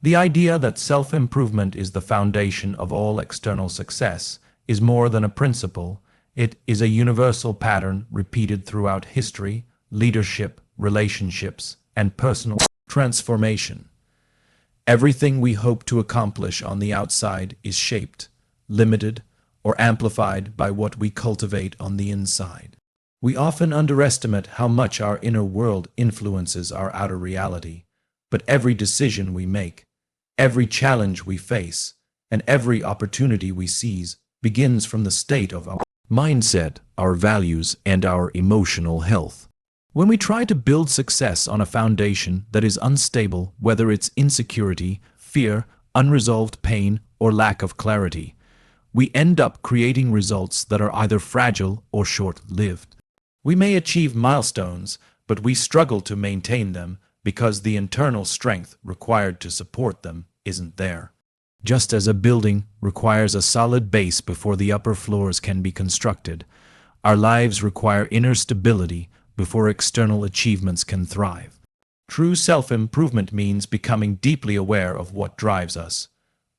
The idea that self-improvement is the foundation of all external success is more than a principle. It is a universal pattern repeated throughout history, leadership, relationships, and personal transformation. Everything we hope to accomplish on the outside is shaped, limited, or amplified by what we cultivate on the inside. We often underestimate how much our inner world influences our outer reality, but every decision we make, every challenge we face, and every opportunity we seize begins from the state of our mindset, our values, and our emotional health. When we try to build success on a foundation that is unstable, whether it's insecurity, fear, unresolved pain, or lack of clarity, we end up creating results that are either fragile or short-lived. We may achieve milestones, but we struggle to maintain them because the internal strength required to support them isn't there. Just as a building requires a solid base before the upper floors can be constructed, our lives require inner stability before external achievements can thrive. True self-improvement means becoming deeply aware of what drives us,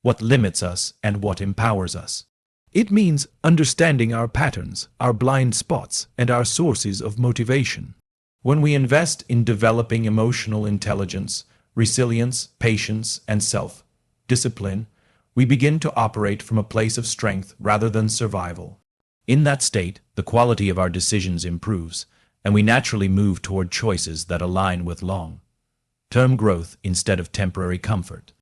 what limits us, and what empowers us. It means understanding our patterns, our blind spots, and our sources of motivation. When we invest in developing emotional intelligence, resilience, patience, and self-discipline, we begin to operate from a place of strength rather than survival. In that state, the quality of our decisions improves, and we naturally move toward choices that align with long-term growth instead of temporary comfort.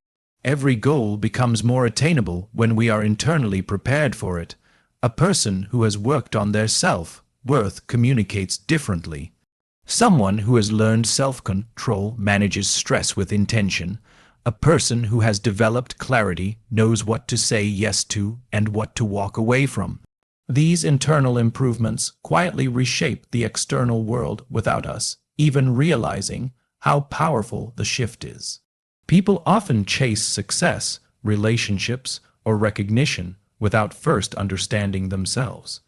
Every goal becomes more attainable when we are internally prepared for it. A person who has worked on their self-worth communicates differently. Someone who has learned self-control manages stress with intention. A person who has developed clarity knows what to say yes to and what to walk away from. These internal improvements quietly reshape the external world without us even realizing how powerful the shift is. People often chase success, relationships, or recognition without first understanding themselves.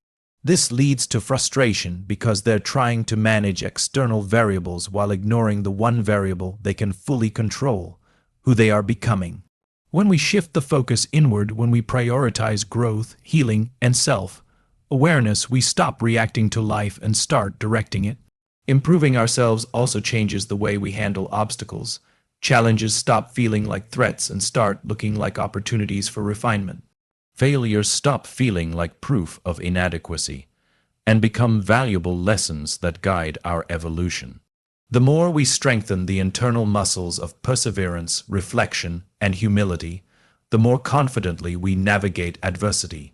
This leads to frustration because they're trying to manage external variables while ignoring the one variable they can fully control: who they are becoming. When we shift the focus inward, when we prioritize growth, healing, and self-awareness, we stop reacting to life and start directing it. Improving ourselves also changes the way we handle obstacles. Challenges stop feeling like threats and start looking like opportunities for refinement. Failures stop feeling like proof of inadequacy and become valuable lessons that guide our evolution. The more we strengthen the internal muscles of perseverance, reflection, and humility, the more confidently we navigate adversity.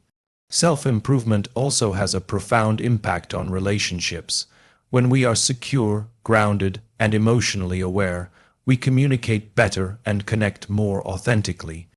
Self-improvement also has a profound impact on relationships. When we are secure, grounded, and emotionally aware, we communicate better and connect more authentically.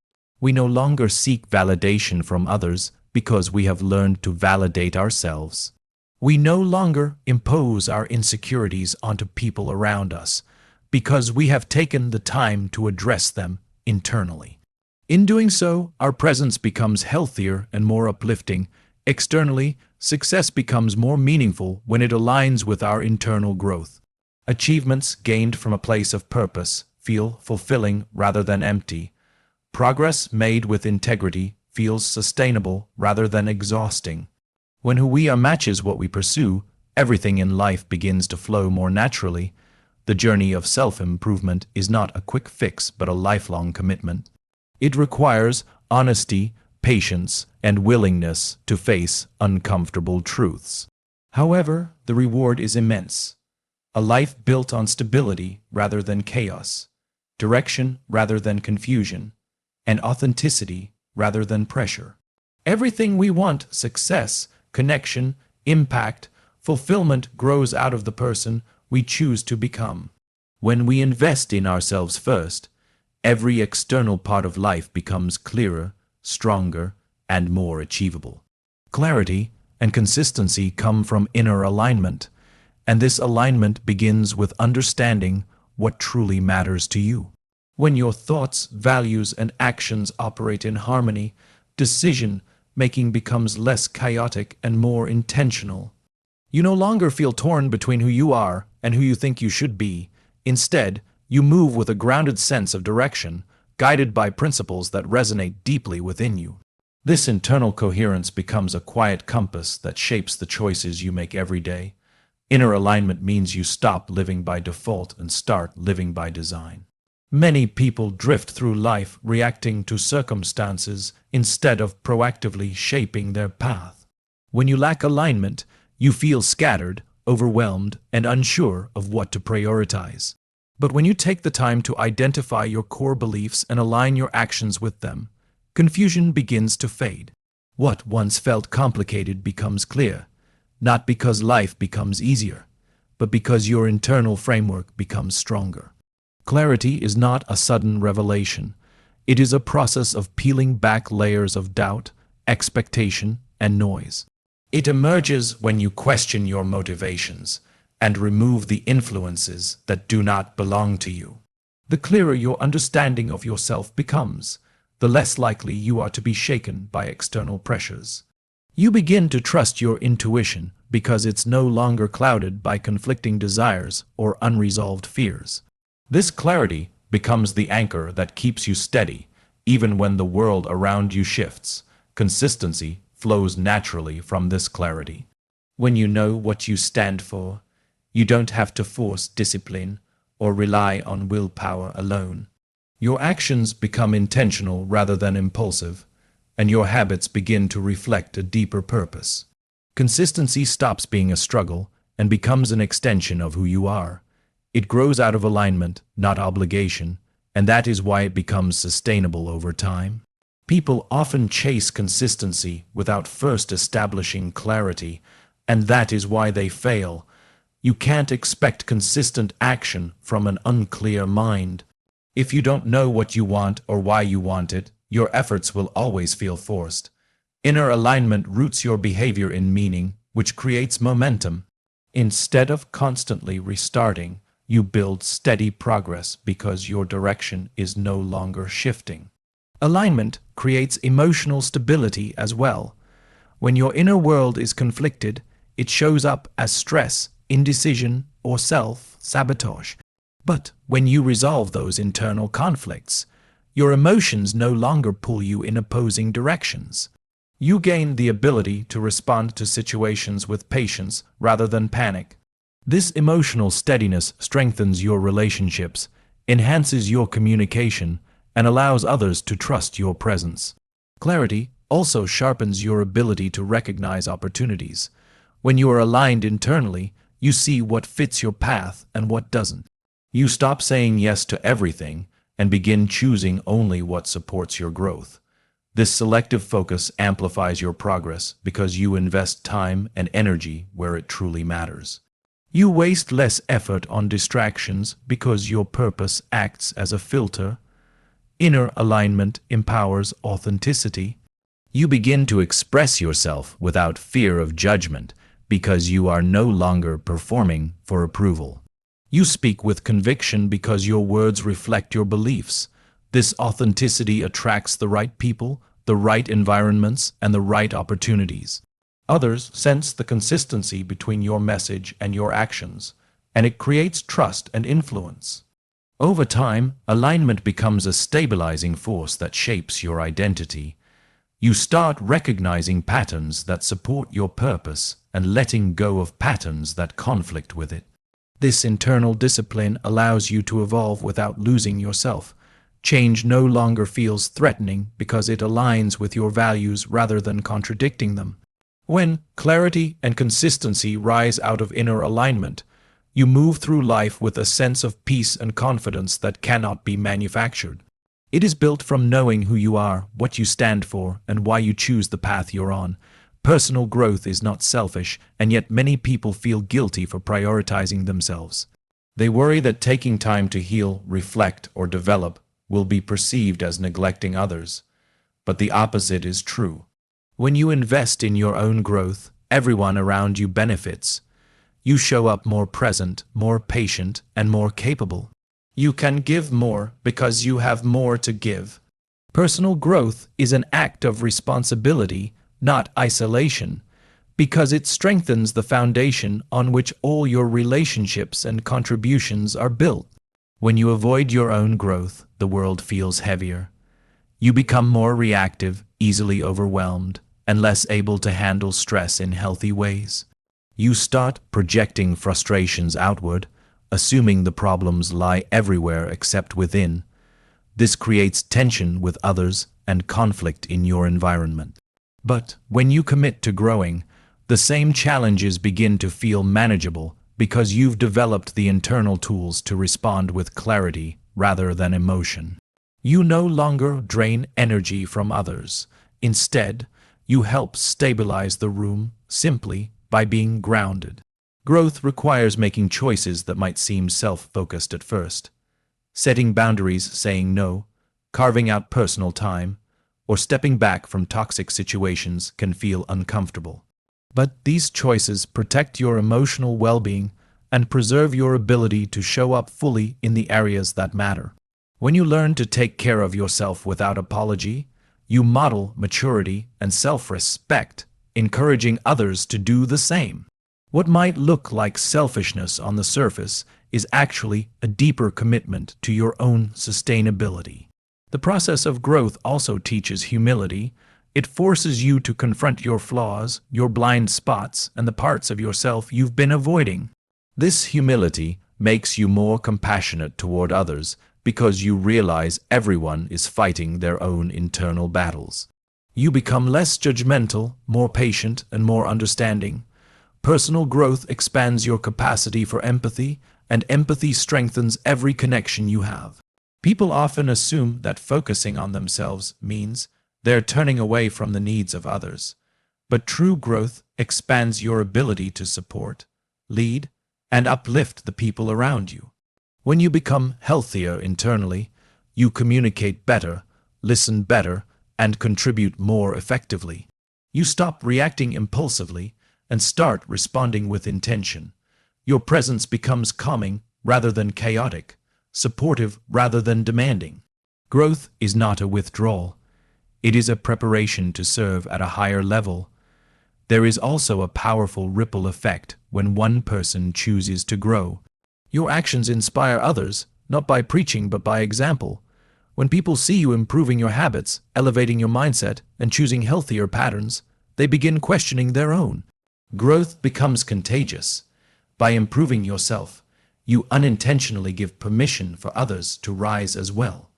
We no longer seek validation from others because we have learned to validate ourselves. We no longer impose our insecurities onto people around us because we have taken the time to address them internally. In doing so, our presence becomes healthier and more uplifting. Externally, success becomes more meaningful when it aligns with our internal growth. Achievements gained from a place of purpose feel fulfilling rather than empty. Progress made with integrity feels sustainable rather than exhausting. When who we are matches what we pursue, everything in life begins to flow more naturally. The journey of self-improvement is not a quick fix but a lifelong commitment. It requires honesty, patience, and willingness to face uncomfortable truths. However, the reward is immense. A life built on stability rather than chaos, direction rather than confusion, and authenticity rather than pressure. Everything we want, success, connection, impact, fulfillment, grows out of the person we choose to become. When we invest in ourselves first, every external part of life becomes clearer, stronger, and more achievable. Clarity and consistency come from inner alignment, and this alignment begins with understanding what truly matters to you. When your thoughts, values, and actions operate in harmony, decision-making becomes less chaotic and more intentional. You no longer feel torn between who you are and who you think you should be. Instead, you move with a grounded sense of direction, guided by principles that resonate deeply within you. This internal coherence becomes a quiet compass that shapes the choices you make every day. Inner alignment means you stop living by default and start living by design. Many people drift through life reacting to circumstances instead of proactively shaping their path. When you lack alignment, you feel scattered, overwhelmed, and unsure of what to prioritize. But when you take the time to identify your core beliefs and align your actions with them, confusion begins to fade. What once felt complicated becomes clear, not because life becomes easier, but because your internal framework becomes stronger. Clarity is not a sudden revelation. It is a process of peeling back layers of doubt, expectation, and noise. It emerges when you question your motivations and remove the influences that do not belong to you. The clearer your understanding of yourself becomes, the less likely you are to be shaken by external pressures. You begin to trust your intuition because it's no longer clouded by conflicting desires or unresolved fears. This clarity becomes the anchor that keeps you steady, even when the world around you shifts. Consistency flows naturally from this clarity. When you know what you stand for, you don't have to force discipline or rely on willpower alone. Your actions become intentional rather than impulsive, and your habits begin to reflect a deeper purpose. Consistency stops being a struggle and becomes an extension of who you are. It grows out of alignment, not obligation, and that is why it becomes sustainable over time. People often chase consistency without first establishing clarity, and that is why they fail. You can't expect consistent action from an unclear mind. If you don't know what you want or why you want it, your efforts will always feel forced. Inner alignment roots your behavior in meaning, which creates momentum. Instead of constantly restarting, you build steady progress because your direction is no longer shifting. Alignment creates emotional stability as well. When your inner world is conflicted, it shows up as stress, indecision, or self-sabotage. But when you resolve those internal conflicts, your emotions no longer pull you in opposing directions. You gain the ability to respond to situations with patience rather than panic. This emotional steadiness strengthens your relationships, enhances your communication, and allows others to trust your presence. Clarity also sharpens your ability to recognize opportunities. When you are aligned internally, you see what fits your path and what doesn't. You stop saying yes to everything and begin choosing only what supports your growth. This selective focus amplifies your progress because you invest time and energy where it truly matters. You waste less effort on distractions because your purpose acts as a filter. Inner alignment empowers authenticity. You begin to express yourself without fear of judgment because you are no longer performing for approval. You speak with conviction because your words reflect your beliefs. This authenticity attracts the right people, the right environments, and the right opportunities. Others sense the consistency between your message and your actions, and it creates trust and influence. Over time, alignment becomes a stabilizing force that shapes your identity. You start recognizing patterns that support your purpose and letting go of patterns that conflict with it. This internal discipline allows you to evolve without losing yourself. Change no longer feels threatening because it aligns with your values rather than contradicting them. When clarity and consistency rise out of inner alignment, you move through life with a sense of peace and confidence that cannot be manufactured. It is built from knowing who you are, what you stand for, and why you choose the path you're on. Personal growth is not selfish, and yet many people feel guilty for prioritizing themselves. They worry that taking time to heal, reflect, or develop will be perceived as neglecting others. But the opposite is true. When you invest in your own growth, everyone around you benefits. You show up more present, more patient, and more capable. You can give more because you have more to give. Personal growth is an act of responsibility, not isolation, because it strengthens the foundation on which all your relationships and contributions are built. When you avoid your own growth, the world feels heavier. You become more reactive, easily overwhelmed, and less able to handle stress in healthy ways. You start projecting frustrations outward, assuming the problems lie everywhere except within. This creates tension with others and conflict in your environment. But when you commit to growing, the same challenges begin to feel manageable because you've developed the internal tools to respond with clarity rather than emotion. You no longer drain energy from others. Instead, you help stabilize the room simply by being grounded. Growth requires making choices that might seem self-focused at first. Setting boundaries, saying no, carving out personal time, or stepping back from toxic situations can feel uncomfortable. But these choices protect your emotional well-being and preserve your ability to show up fully in the areas that matter. When you learn to take care of yourself without apology, you model maturity and self-respect, encouraging others to do the same. What might look like selfishness on the surface is actually a deeper commitment to your own sustainability. The process of growth also teaches humility. It forces you to confront your flaws, your blind spots, and the parts of yourself you've been avoiding. This humility makes you more compassionate toward others because you realize everyone is fighting their own internal battles. You become less judgmental, more patient, and more understanding. Personal growth expands your capacity for empathy, and empathy strengthens every connection you have. People often assume that focusing on themselves means they're turning away from the needs of others. But true growth expands your ability to support, lead, and uplift the people around you. When you become healthier internally, you communicate better, listen better, and contribute more effectively. You stop reacting impulsively and start responding with intention. Your presence becomes calming rather than chaotic, supportive rather than demanding. Growth is not a withdrawal. It is a preparation to serve at a higher level. There is also a powerful ripple effect when one person chooses to grow. Your actions inspire others, not by preaching but by example. When people see you improving your habits, elevating your mindset, and choosing healthier patterns, they begin questioning their own. Growth becomes contagious. By improving yourself, you unintentionally give permission for others to rise as well.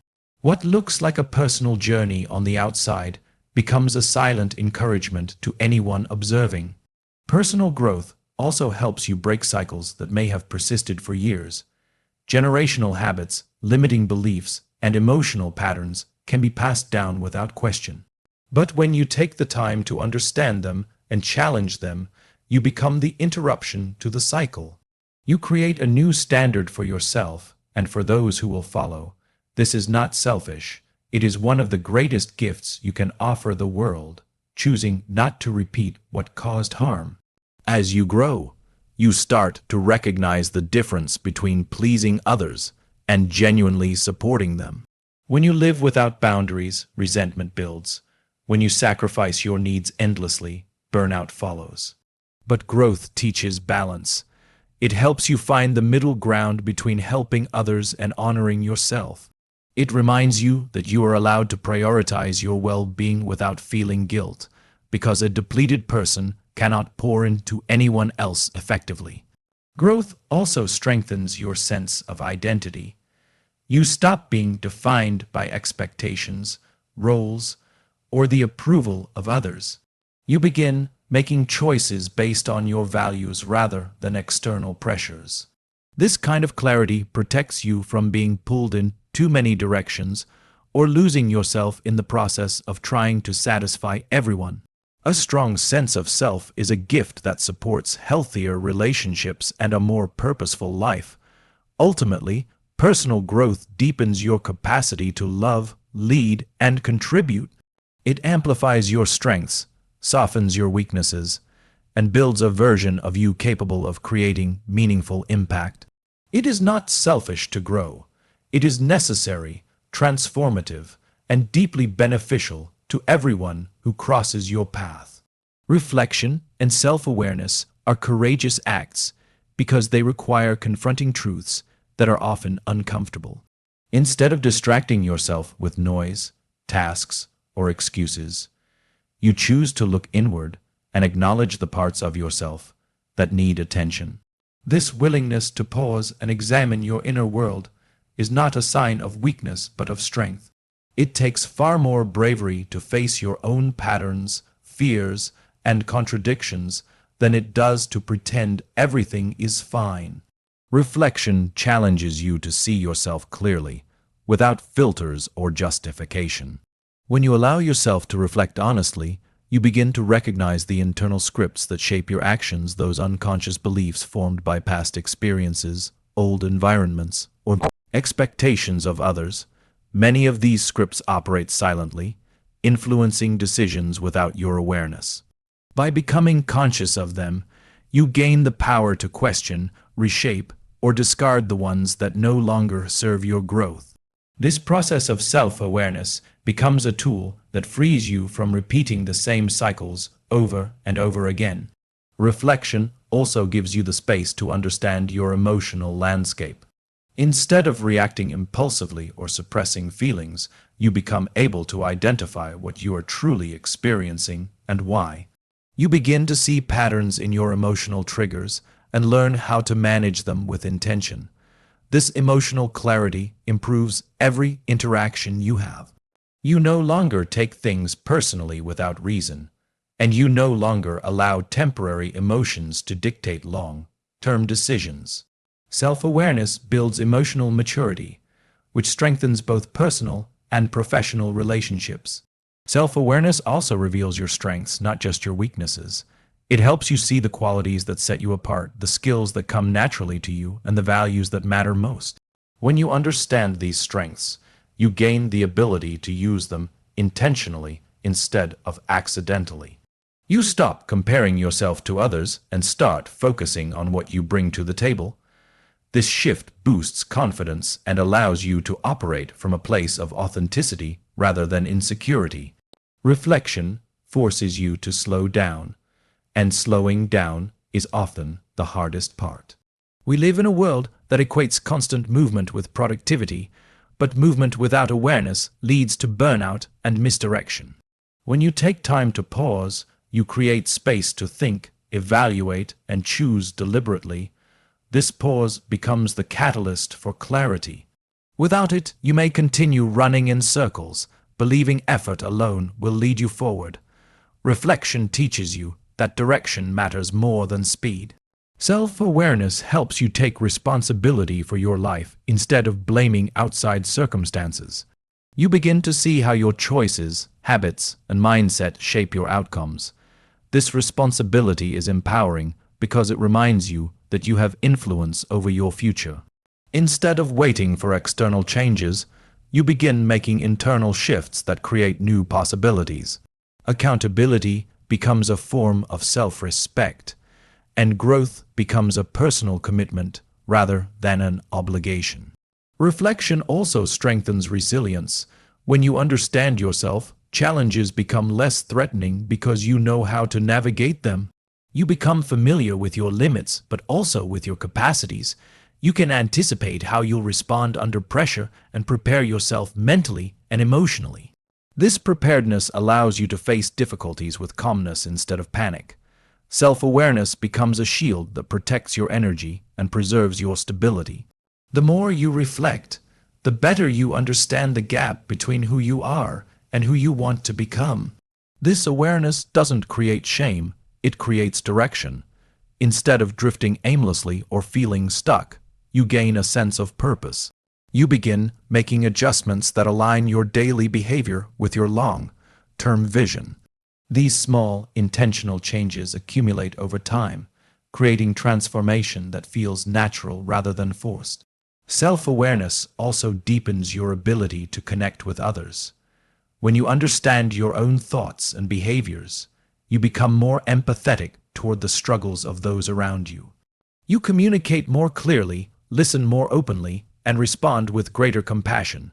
What looks like a personal journey on the outside becomes a silent encouragement to anyone observing. Personal growth also helps you break cycles that may have persisted for years. Generational habits, limiting beliefs, and emotional patterns can be passed down without question. But when you take the time to understand them and challenge them, you become the interruption to the cycle. You create a new standard for yourself and for those who will follow. This is not selfish. It is one of the greatest gifts you can offer the world, choosing not to repeat what caused harm. As you grow, you start to recognize the difference between pleasing others and genuinely supporting them. When you live without boundaries, resentment builds. When you sacrifice your needs endlessly, burnout follows. But growth teaches balance. It helps you find the middle ground between helping others and honoring yourself. It reminds you that you are allowed to prioritize your well-being without feeling guilt, because a depleted person cannot pour into anyone else effectively. Growth also strengthens your sense of identity. You stop being defined by expectations, roles, or the approval of others. You begin making choices based on your values rather than external pressures. This kind of clarity protects you from being pulled in too many directions or losing yourself in the process of trying to satisfy everyone. A strong sense of self is a gift that supports healthier relationships and a more purposeful life. Ultimately, personal growth deepens your capacity to love, lead, and contribute. It amplifies your strengths, softens your weaknesses, and builds a version of you capable of creating meaningful impact. It is not selfish to grow. It is necessary, transformative, and deeply beneficial to everyone who crosses your path. Reflection and self-awareness are courageous acts because they require confronting truths that are often uncomfortable. Instead of distracting yourself with noise, tasks, or excuses, you choose to look inward and acknowledge the parts of yourself that need attention. This willingness to pause and examine your inner world is not a sign of weakness but of strength. It takes far more bravery to face your own patterns, fears, and contradictions than it does to pretend everything is fine. Reflection challenges you to see yourself clearly, without filters or justification. When you allow yourself to reflect honestly, you begin to recognize the internal scripts that shape your actions, those unconscious beliefs formed by past experiences, old environments, or expectations of others. Many of these scripts operate silently, influencing decisions without your awareness. By becoming conscious of them, you gain the power to question, reshape, or discard the ones that no longer serve your growth. This process of self-awareness becomes a tool that frees you from repeating the same cycles over and over again. Reflection also gives you the space to understand your emotional landscape. Instead of reacting impulsively or suppressing feelings, you become able to identify what you are truly experiencing and why. You begin to see patterns in your emotional triggers and learn how to manage them with intention. This emotional clarity improves every interaction you have. You no longer take things personally without reason, and you no longer allow temporary emotions to dictate long-term decisions. Self-awareness builds emotional maturity, which strengthens both personal and professional relationships. Self-awareness also reveals your strengths, not just your weaknesses. It helps you see the qualities that set you apart, the skills that come naturally to you, and the values that matter most. When you understand these strengths, you gain the ability to use them intentionally instead of accidentally. You stop comparing yourself to others and start focusing on what you bring to the table. This shift boosts confidence and allows you to operate from a place of authenticity rather than insecurity. Reflection forces you to slow down, and slowing down is often the hardest part. We live in a world that equates constant movement with productivity, but movement without awareness leads to burnout and misdirection. When you take time to pause, you create space to think, evaluate, and choose deliberately. This pause becomes the catalyst for clarity. Without it, you may continue running in circles, believing effort alone will lead you forward. Reflection teaches you that direction matters more than speed. Self-awareness helps you take responsibility for your life instead of blaming outside circumstances. You begin to see how your choices, habits, and mindset shape your outcomes. This responsibility is empowering because it reminds you that you have influence over your future. Instead of waiting for external changes, you begin making internal shifts that create new possibilities. Accountability becomes a form of self-respect, and growth becomes a personal commitment rather than an obligation. Reflection also strengthens resilience. When you understand yourself, challenges become less threatening because you know how to navigate them. You become familiar with your limits, but also with your capacities. You can anticipate how you'll respond under pressure and prepare yourself mentally and emotionally. This preparedness allows you to face difficulties with calmness instead of panic. Self-awareness becomes a shield that protects your energy and preserves your stability. The more you reflect, the better you understand the gap between who you are and who you want to become. This awareness doesn't create shame, it creates direction. Instead of drifting aimlessly or feeling stuck, you gain a sense of purpose. You begin making adjustments that align your daily behavior with your long-term vision. These small, intentional changes accumulate over time, creating transformation that feels natural rather than forced. Self-awareness also deepens your ability to connect with others. When you understand your own thoughts and behaviors, you become more empathetic toward the struggles of those around you. You communicate more clearly, listen more openly, and respond with greater compassion.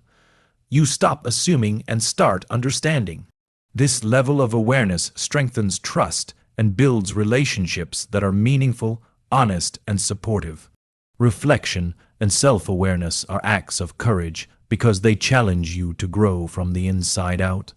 You stop assuming and start understanding. This level of awareness strengthens trust and builds relationships that are meaningful, honest, and supportive. Reflection and self-awareness are acts of courage because they challenge you to grow from the inside out.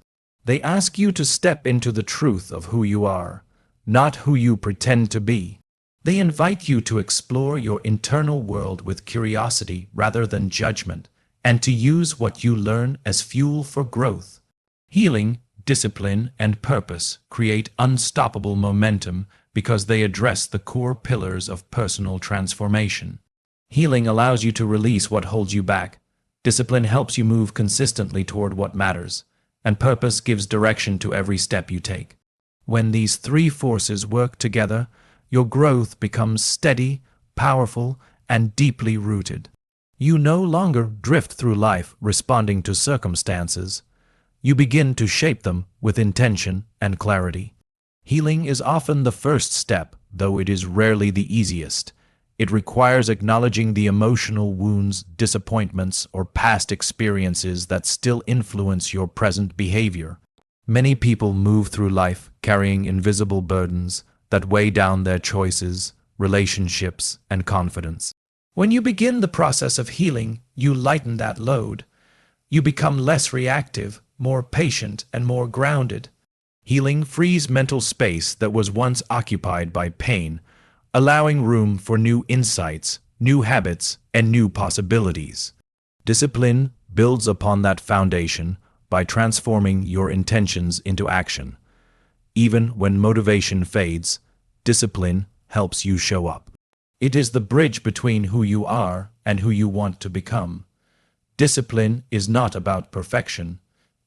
They ask you to step into the truth of who you are, not who you pretend to be. They invite you to explore your internal world with curiosity rather than judgment, and to use what you learn as fuel for growth. Healing, discipline, and purpose create unstoppable momentum because they address the core pillars of personal transformation. Healing allows you to release what holds you back. Discipline helps you move consistently toward what matters, and purpose gives direction to every step you take. When these three forces work together, your growth becomes steady, powerful, and deeply rooted. You no longer drift through life responding to circumstances. You begin to shape them with intention and clarity. Healing is often the first step, though it is rarely the easiest. It requires acknowledging the emotional wounds, disappointments, or past experiences that still influence your present behavior. Many people move through life carrying invisible burdens that weigh down their choices, relationships, and confidence. When you begin the process of healing, you lighten that load. You become less reactive, more patient, and more grounded. Healing frees mental space that was once occupied by pain, allowing room for new insights, new habits, and new possibilities. Discipline builds upon that foundation by transforming your intentions into action. Even when motivation fades, discipline helps you show up. It is the bridge between who you are and who you want to become. Discipline is not about perfection.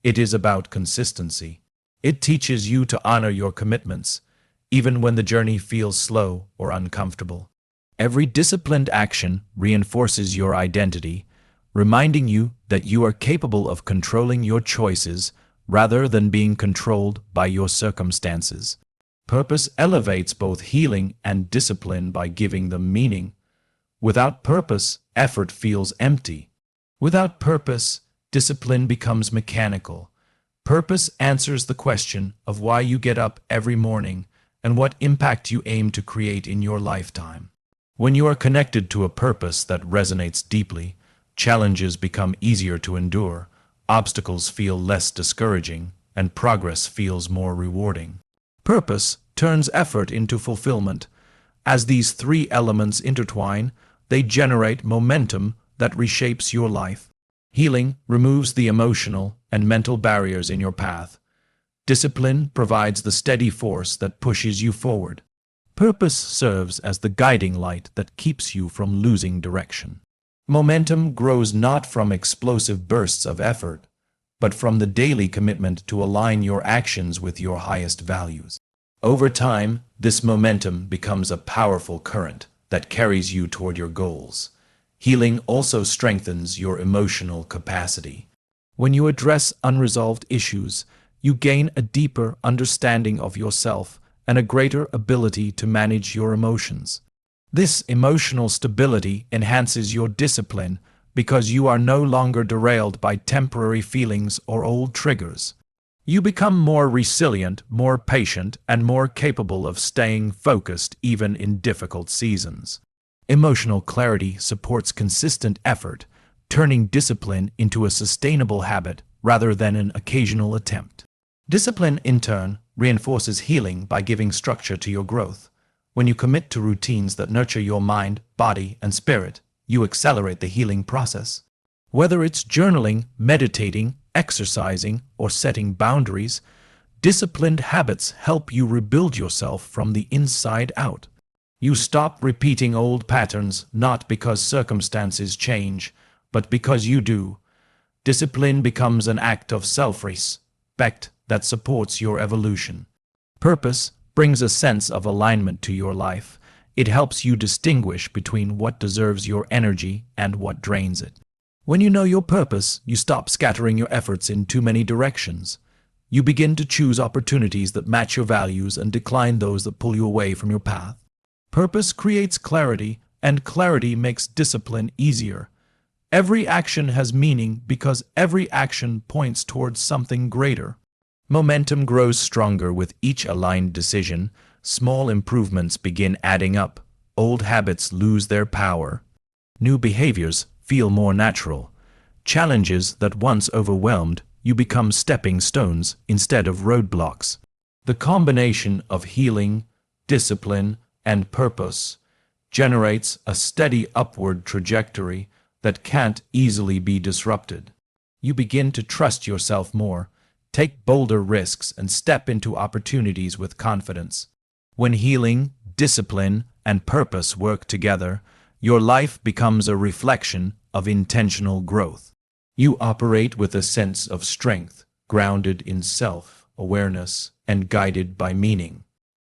It is about consistency. It teaches you to honor your commitments, even when the journey feels slow or uncomfortable. Every disciplined action reinforces your identity, reminding you that you are capable of controlling your choices rather than being controlled by your circumstances. Purpose elevates both healing and discipline by giving them meaning. Without purpose, effort feels empty. Without purpose, discipline becomes mechanical. Purpose answers the question of why you get up every morning and what impact you aim to create in your lifetime. When you are connected to a purpose that resonates deeply, challenges become easier to endure, obstacles feel less discouraging, and progress feels more rewarding. Purpose turns effort into fulfillment. As these three elements intertwine, they generate momentum that reshapes your life. Healing removes the emotional and mental barriers in your path. Discipline provides the steady force that pushes you forward. Purpose serves as the guiding light that keeps you from losing direction. Momentum grows not from explosive bursts of effort, but from the daily commitment to align your actions with your highest values. Over time, this momentum becomes a powerful current that carries you toward your goals. Healing also strengthens your emotional capacity. When you address unresolved issues, you gain a deeper understanding of yourself and a greater ability to manage your emotions. This emotional stability enhances your discipline because you are no longer derailed by temporary feelings or old triggers. You become more resilient, more patient, and more capable of staying focused even in difficult seasons. Emotional clarity supports consistent effort, turning discipline into a sustainable habit rather than an occasional attempt. Discipline, in turn, reinforces healing by giving structure to your growth. When you commit to routines that nurture your mind, body, and spirit, you accelerate the healing process. Whether it's journaling, meditating, exercising, or setting boundaries, disciplined habits help you rebuild yourself from the inside out. You stop repeating old patterns not because circumstances change, but because you do. Discipline becomes an act of self-respect that supports your evolution. Purpose brings a sense of alignment to your life. It helps you distinguish between what deserves your energy and what drains it. When you know your purpose, you stop scattering your efforts in too many directions. You begin to choose opportunities that match your values and decline those that pull you away from your path. Purpose creates clarity, and clarity makes discipline easier. Every action has meaning because every action points towards something greater. Momentum grows stronger with each aligned decision. Small improvements begin adding up. Old habits lose their power. New behaviors feel more natural. Challenges that once overwhelmed you become stepping stones instead of roadblocks. The combination of healing, discipline, and purpose generates a steady upward trajectory that can't easily be disrupted. You begin to trust yourself more, take bolder risks, and step into opportunities with confidence. When healing, discipline, and purpose work together, your life becomes a reflection of intentional growth. You operate with a sense of strength, grounded in self-awareness and guided by meaning.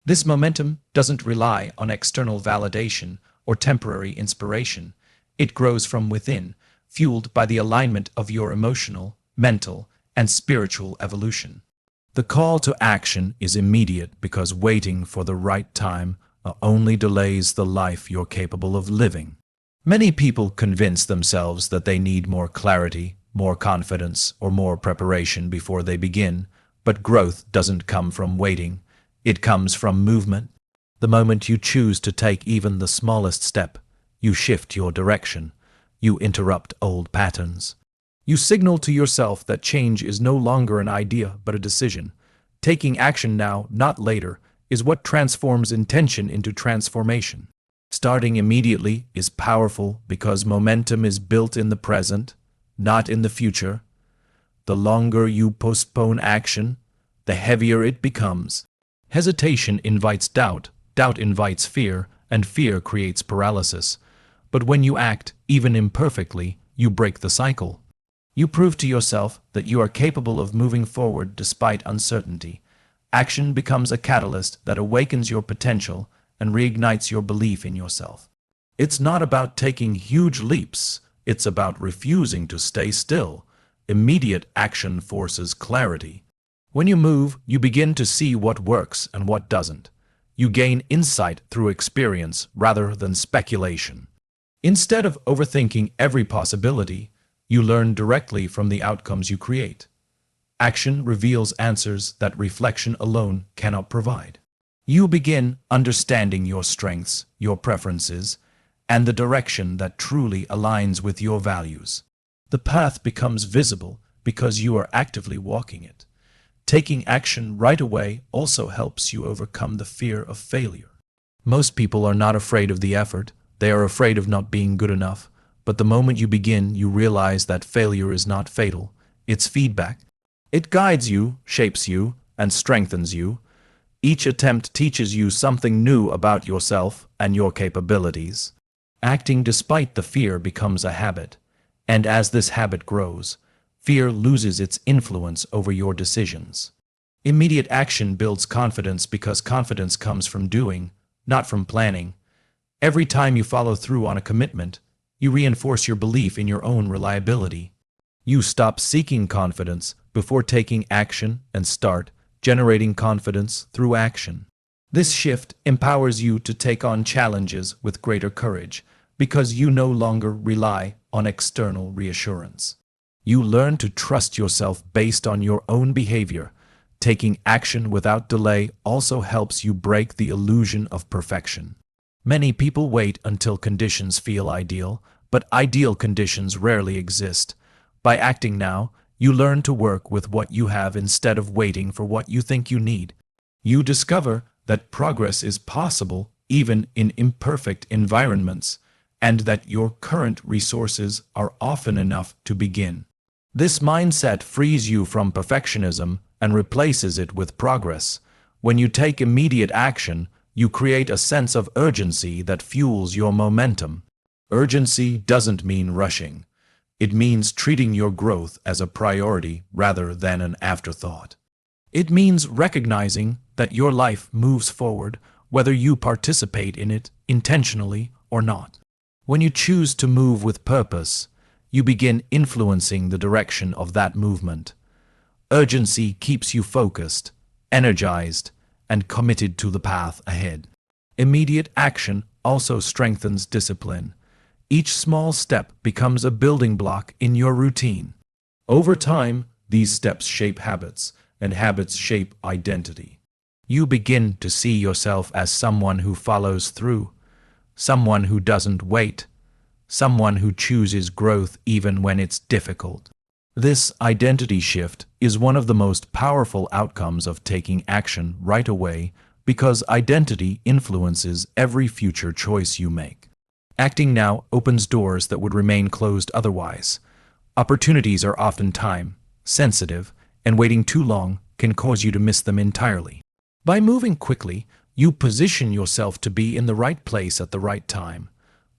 This momentum doesn't rely on external validation or temporary inspiration. It grows from within, fueled by the alignment of your emotional, mental, and spiritual evolution. The call to action is immediate because waiting for the right time only delays the life you're capable of living. Many people convince themselves that they need more clarity, more confidence, or more preparation before they begin, but growth doesn't come from waiting. It comes from movement. The moment you choose to take even the smallest step, you shift your direction. You interrupt old patterns. You signal to yourself that change is no longer an idea but a decision. Taking action now, not later, is what transforms intention into transformation. Starting immediately is powerful because momentum is built in the present, not in the future. The longer you postpone action, the heavier it becomes. Hesitation invites doubt, doubt invites fear, and fear creates paralysis. But when you act, even imperfectly, you break the cycle. You prove to yourself that you are capable of moving forward despite uncertainty. Action becomes a catalyst that awakens your potential and reignites your belief in yourself. It's not about taking huge leaps, it's about refusing to stay still. Immediate action forces clarity. When you move, you begin to see what works and what doesn't. You gain insight through experience rather than speculation. Instead of overthinking every possibility, you learn directly from the outcomes you create. Action reveals answers that reflection alone cannot provide. You begin understanding your strengths, your preferences, and the direction that truly aligns with your values. The path becomes visible because you are actively walking it. Taking action right away also helps you overcome the fear of failure. Most people are not afraid of the effort, they are afraid of not being good enough. But the moment you begin, you realize that failure is not fatal. It's feedback. It guides you, shapes you, and strengthens you. Each attempt teaches you something new about yourself and your capabilities. Acting despite the fear becomes a habit. And as this habit grows, fear loses its influence over your decisions. Immediate action builds confidence because confidence comes from doing, not from planning. Every time you follow through on a commitment, you reinforce your belief in your own reliability. You stop seeking confidence before taking action and start generating confidence through action. This shift empowers you to take on challenges with greater courage because you no longer rely on external reassurance. You learn to trust yourself based on your own behavior. Taking action without delay also helps you break the illusion of perfection. Many people wait until conditions feel ideal, but ideal conditions rarely exist. By acting now, you learn to work with what you have instead of waiting for what you think you need. You discover that progress is possible even in imperfect environments, and that your current resources are often enough to begin. This mindset frees you from perfectionism and replaces it with progress. When you take immediate action, you create a sense of urgency that fuels your momentum. Urgency doesn't mean rushing. It means treating your growth as a priority rather than an afterthought. It means recognizing that your life moves forward whether you participate in it intentionally or not. When you choose to move with purpose, you begin influencing the direction of that movement. Urgency keeps you focused, energized, and committed to the path ahead. Immediate action also strengthens discipline. Each small step becomes a building block in your routine. Over time, these steps shape habits, and habits shape identity. You begin to see yourself as someone who follows through, someone who doesn't wait, someone who chooses growth even when it's difficult. This identity shift is one of the most powerful outcomes of taking action right away because identity influences every future choice you make. Acting now opens doors that would remain closed otherwise. Opportunities are often time-sensitive, and waiting too long can cause you to miss them entirely. By moving quickly, you position yourself to be in the right place at the right time,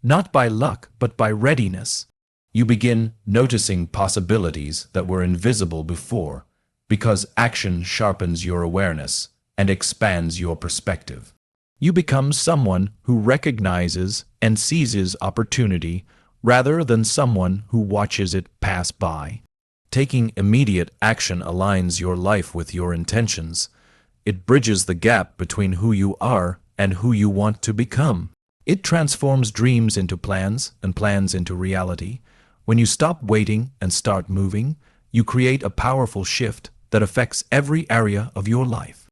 not by luck but by readiness. You begin noticing possibilities that were invisible before, because action sharpens your awareness and expands your perspective. You become someone who recognizes and seizes opportunity rather than someone who watches it pass by. Taking immediate action aligns your life with your intentions. It bridges the gap between who you are and who you want to become. It transforms dreams into plans and plans into reality. When you stop waiting and start moving, you create a powerful shift that affects every area of your life.